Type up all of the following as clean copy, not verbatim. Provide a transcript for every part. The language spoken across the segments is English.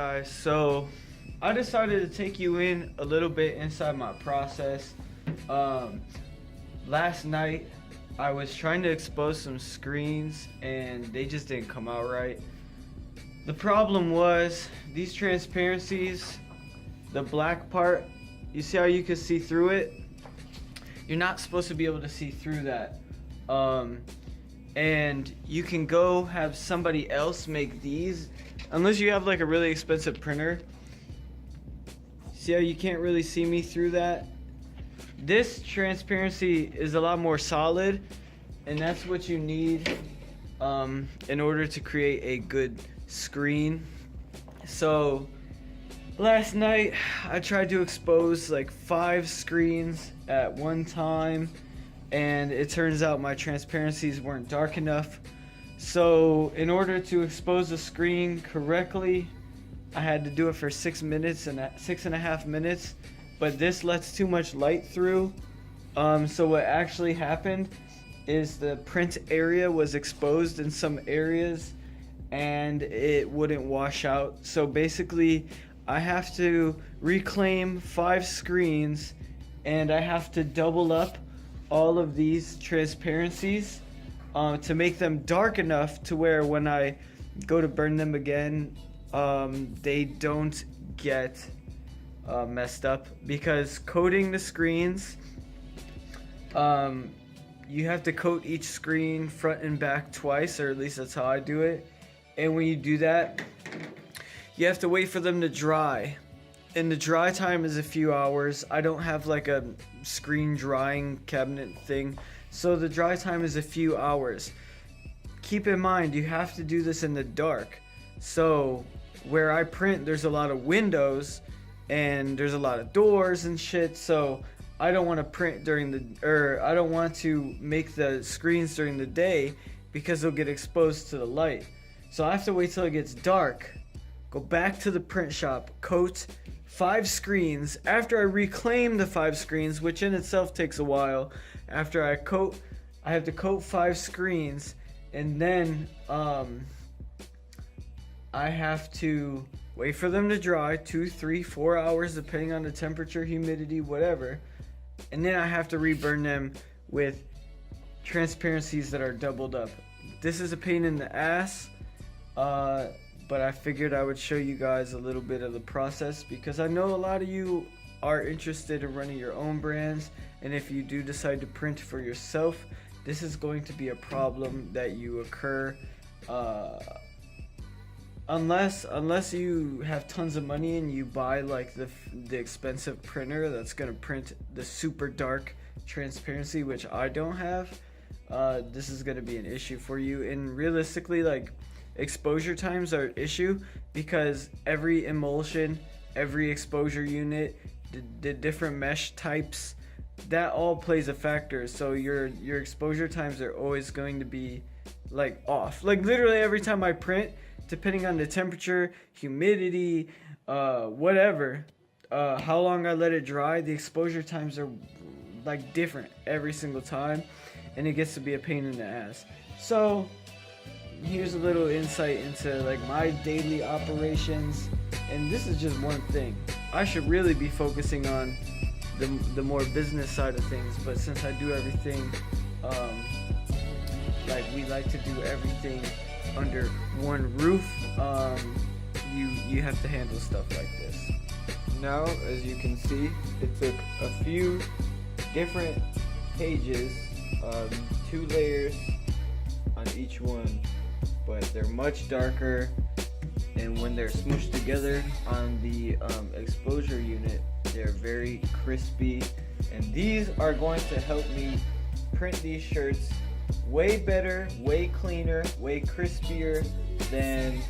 guys, so I decided to take you in a little bit inside my process. Last night I was trying to expose some screens and they just didn't come out right. The problem was these transparencies, the black part, you see how you can see through it? You're not supposed to be able to see through that. And you can go have somebody else make these, unless you have like a really expensive printer. See how you can't really see me through that? This transparency is a lot more solid, and that's what you need in order to create a good screen. So last night I tried to expose like 5 screens at one time, and it turns out my transparencies weren't dark enough. So in order to expose the screen correctly, I had to do it for 6 minutes and 6.5 minutes, but this lets too much light through. So what actually happened is the print area was exposed in some areas and it wouldn't wash out. So basically I have to reclaim 5 screens and I have to double up all of these transparencies to make them dark enough to where when I go to burn them again, they don't get messed up. Because coating the screens, you have to coat each screen front and back twice, or at least that's how I do it. And when you do that, you have to wait for them to dry, and the dry time is a few hours. I don't have like a screen drying cabinet thing, so the dry time is a few hours. Keep in mind, you have to do this in the dark. So where I print, there's a lot of windows and there's a lot of doors and shit, so I don't want to print I don't want to make the screens during the day because they'll get exposed to the light. So I have to wait till it gets dark, go back to the print shop, coat 5 screens. After I reclaim the 5 screens, which in itself takes a while, after I have to coat 5 screens, and then I have to wait for them to dry 2, 3, 4 hours depending on the temperature, humidity, whatever, and then I have to reburn them with transparencies that are doubled up. This is a pain in the ass, but I figured I would show you guys a little bit of the process because I know a lot of you are interested in running your own brands, and if you do decide to print for yourself, this is going to be a problem that you occur unless you have tons of money and you buy like the expensive printer that's gonna print the super dark transparency, which I don't have. This is gonna be an issue for you, and realistically, like, exposure times are an issue because every emulsion, every exposure unit, the different mesh types, that all plays a factor. So your exposure times are always going to be like off. Like literally every time I print, depending on the temperature, humidity, whatever, how long I let it dry, the exposure times are like different every single time, and it gets to be a pain in the ass. So here's a little insight into like my daily operations, and this is just one thing. I should really be focusing on the more business side of things, but since I do everything, like we like to do everything under one roof, you have to handle stuff like this. Now, as you can see, it took a few different pages, 2 layers on each one, but they're much darker, and when they're smooshed together on the exposure unit, they're very crispy, and these are going to help me print these shirts way better, way cleaner, way crispier than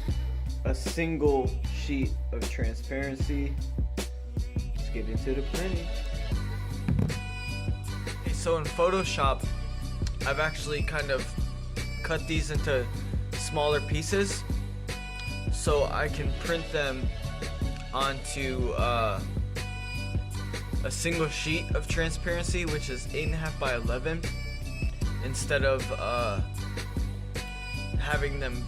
a single sheet of transparency. Let's get into the printing. Okay, so in Photoshop, I've actually kind of cut these into smaller pieces so I can print them onto a single sheet of transparency, which is 8.5 by 11, instead of having them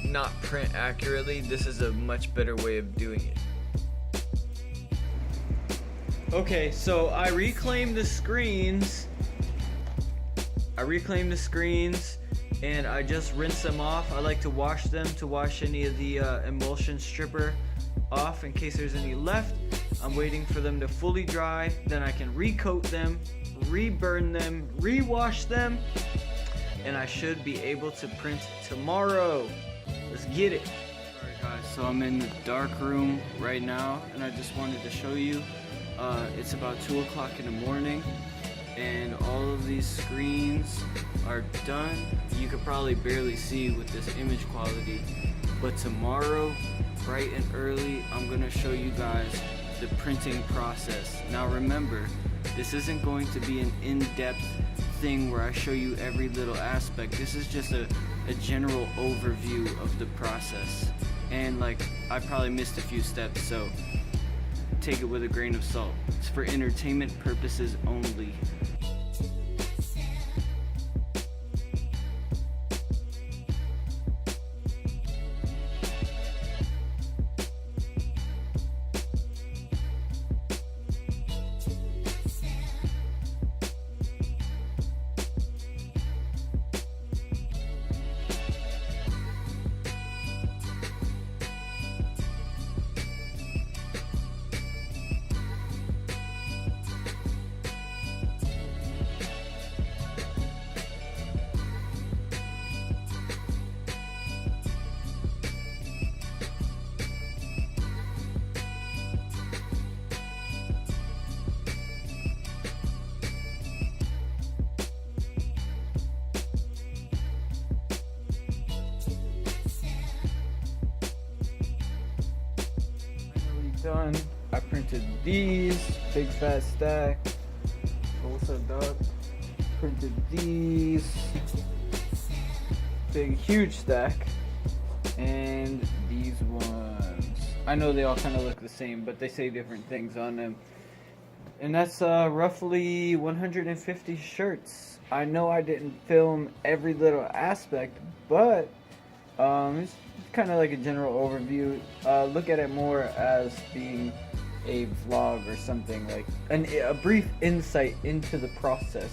not print accurately, this is a much better way of doing it. Okay, so I reclaimed the screens. And I just rinse them off. I like to wash them to wash any of the emulsion stripper off in case there's any left. I'm waiting for them to fully dry, then I can recoat them, reburn them, rewash them, and I should be able to print tomorrow. Let's get it. Alright guys, so I'm in the dark room right now, and I just wanted to show you. It's about 2 o'clock in the morning, and all of these screens are done. You could probably barely see with this image quality, but tomorrow, bright and early, I'm gonna show you guys the printing process. Now remember, this isn't going to be an in-depth thing where I show you every little aspect. This is just a general overview of the process, and like I probably missed a few steps, so take it with a grain of salt. It's for entertainment purposes only. Done. I printed these, big fat stack. What's up, dog? Printed these, big huge stack, and these ones. I know they all kind of look the same, but they say different things on them. And that's roughly 150 shirts. I know I didn't film every little aspect, but it's kind of like a general overview. Look at it more as being a vlog or something, like a brief insight into the process.